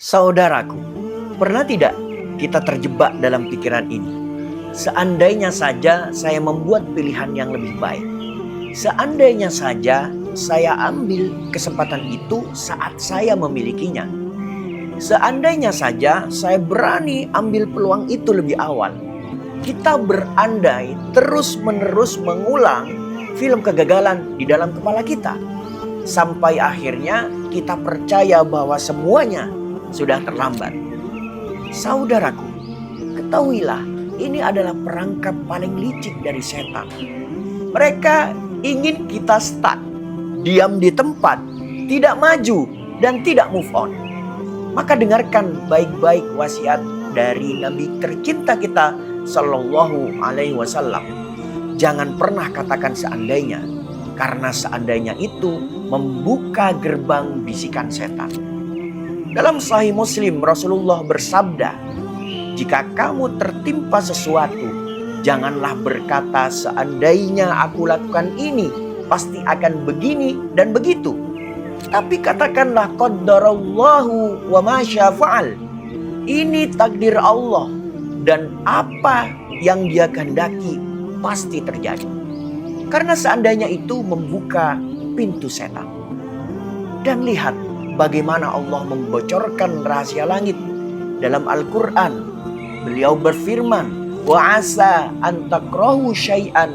Saudaraku, pernah tidak kita terjebak dalam pikiran ini? Seandainya saja saya membuat pilihan yang lebih baik. Seandainya saja saya ambil kesempatan itu saat saya memilikinya. Seandainya saja saya berani ambil peluang itu lebih awal. Kita berandai terus-menerus mengulang film kegagalan di dalam kepala kita. Sampai akhirnya kita percaya bahwa semuanya sudah terlambat. Saudaraku, ketahuilah ini adalah perangkap paling licik dari setan. Mereka ingin kita stuck, diam di tempat, tidak maju dan tidak move on. Maka dengarkan baik-baik wasiat dari Nabi tercinta kita Sallallahu Alaihi Wasallam. Jangan pernah katakan seandainya, karena seandainya itu membuka gerbang bisikan setan. Dalam Sahih Muslim, Rasulullah bersabda, "Jika kamu tertimpa sesuatu, janganlah berkata seandainya aku lakukan ini, pasti akan begini dan begitu. Tapi katakanlah qaddarallahu wa ma syafa'al. Ini takdir Allah dan apa yang Dia kehendaki pasti terjadi." Karena seandainya itu membuka pintu setan. Dan lihat bagaimana Allah membocorkan rahasia langit dalam Al-Quran. Beliau berfirman, "Wa asa an takrahu syai'an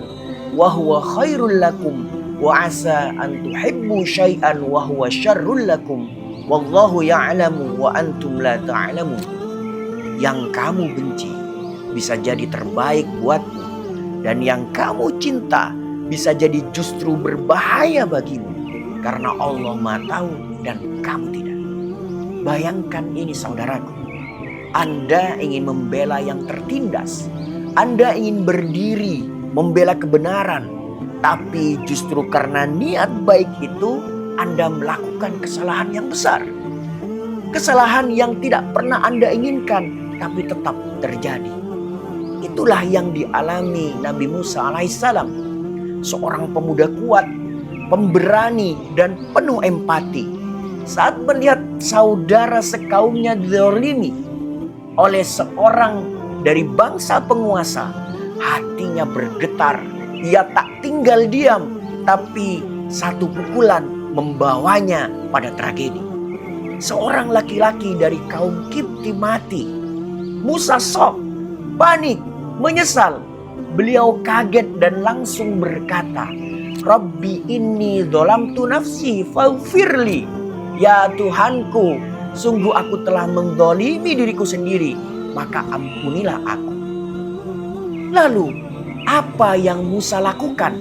wa huwa khairul lakum wa asa an tuhibbu syai'an wa huwa syarrul lakum wallahu ya'lamu wa antum la ta'lamun." Yang kamu benci bisa jadi terbaik buatmu, dan yang kamu cinta bisa jadi justru berbahaya bagimu, karena Allah Maha Tahu dan kamu tidak. Bayangkan ini saudaraku. Anda ingin membela yang tertindas. Anda ingin berdiri membela kebenaran. Tapi justru karena niat baik itu Anda melakukan kesalahan yang besar. Kesalahan yang tidak pernah Anda inginkan tapi tetap terjadi. Itulah yang dialami Nabi Musa alaihissalam. Seorang pemuda kuat, pemberani dan penuh empati. Saat melihat saudara sekaumnya dizalimi oleh seorang dari bangsa penguasa, hatinya bergetar. Ia tak tinggal diam, tapi satu pukulan membawanya pada tragedi. Seorang laki-laki dari kaum Kipti mati. Musa shock, panik, menyesal. Beliau kaget dan langsung berkata, "Rabbi inni dzalamtu nafsi faghfirli." Ya Tuhanku, sungguh aku telah menzalimi diriku sendiri, maka ampunilah aku. Lalu, apa yang Musa lakukan?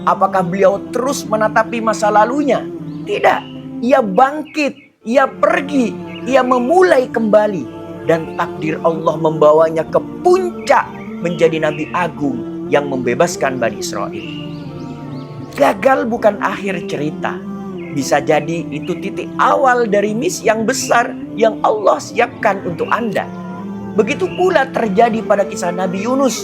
Apakah beliau terus menatapi masa lalunya? Tidak, ia bangkit, ia pergi, ia memulai kembali. Dan takdir Allah membawanya ke puncak menjadi Nabi Agung yang membebaskan Bani Israel. Gagal bukan akhir cerita. Bisa jadi itu titik awal dari misi yang besar yang Allah siapkan untuk Anda. Begitu pula terjadi pada kisah Nabi Yunus.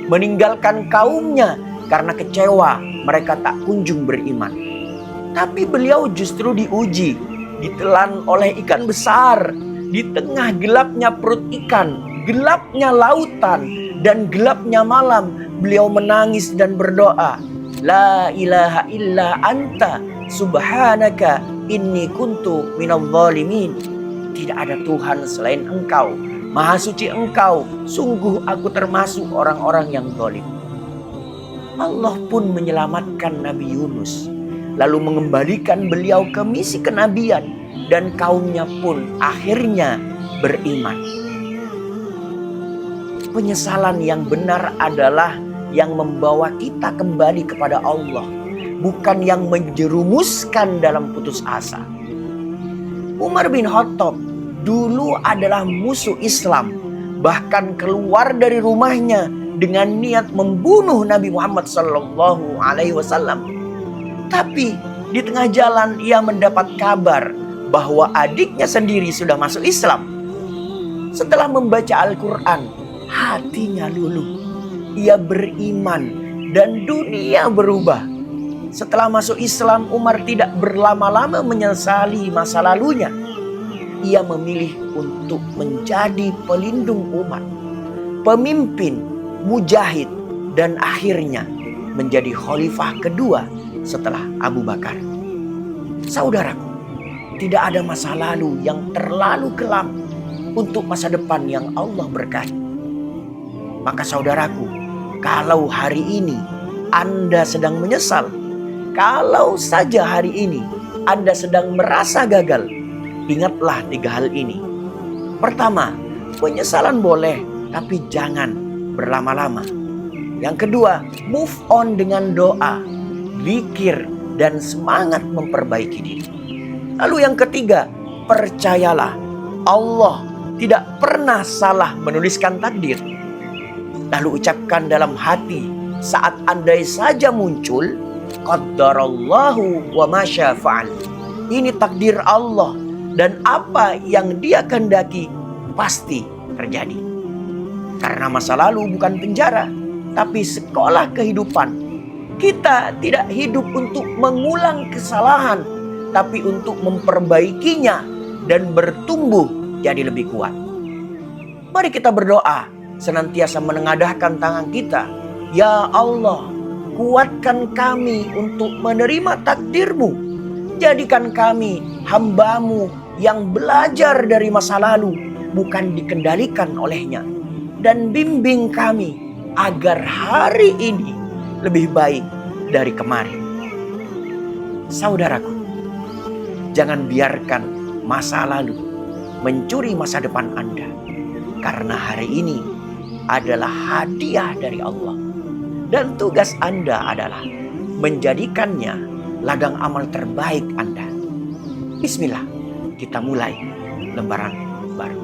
Meninggalkan kaumnya karena kecewa mereka tak kunjung beriman. Tapi beliau justru diuji, ditelan oleh ikan besar. Di tengah gelapnya perut ikan, gelapnya lautan, dan gelapnya malam, beliau menangis dan berdoa, "La ilaha illa anta subhanaka inni kuntu minadh dhalimin." Tidak ada Tuhan selain Engkau, Maha suci Engkau, sungguh aku termasuk orang-orang yang zalim. Allah pun menyelamatkan Nabi Yunus, lalu mengembalikan beliau ke misi kenabian, dan kaumnya pun akhirnya beriman. Penyesalan yang benar adalah yang membawa kita kembali kepada Allah, bukan yang menjerumuskan dalam putus asa. Umar bin Khattab dulu adalah musuh Islam, bahkan keluar dari rumahnya dengan niat membunuh Nabi Muhammad Sallallahu Alaihi Wasallam. Tapi di tengah jalan ia mendapat kabar bahwa adiknya sendiri sudah masuk Islam. Setelah membaca Al-Quran, hatinya luluh. Ia beriman dan dunia berubah. Setelah masuk Islam, Umar tidak berlama-lama menyesali masa lalunya. ia memilih untuk menjadi pelindung umat, pemimpin, mujahid, dan akhirnya menjadi khalifah kedua setelah Abu Bakar. Saudaraku, tidak ada masa lalu yang terlalu kelam untuk masa depan yang Allah berkahi. Maka saudaraku, kalau hari ini Anda sedang menyesal, kalau saja hari ini Anda sedang merasa gagal, ingatlah 3 hal ini. Pertama, penyesalan boleh, tapi jangan berlama-lama. Yang kedua, move on dengan doa, zikir, dan semangat memperbaiki diri. Lalu yang ketiga, percayalah Allah tidak pernah salah menuliskan takdir. Lalu ucapkan dalam hati saat andai saja muncul, qaddarallahu wa ma syaa fa'al. Ini takdir Allah dan apa yang Dia kehendaki pasti terjadi. Karena masa lalu bukan penjara, tapi sekolah kehidupan. Kita tidak hidup untuk mengulang kesalahan, tapi untuk memperbaikinya dan bertumbuh jadi lebih kuat. Mari kita berdoa, senantiasa menengadahkan tangan kita. Ya Allah, kuatkan kami untuk menerima takdir-Mu. Jadikan kami hamba-Mu yang belajar dari masa lalu, bukan dikendalikan olehnya. Dan bimbing kami agar hari ini lebih baik dari kemarin. Saudaraku, jangan biarkan masa lalu mencuri masa depan Anda. Karena hari ini adalah hadiah dari Allah. Dan tugas Anda adalah menjadikannya ladang amal terbaik Anda. Bismillah, kita mulai lembaran baru.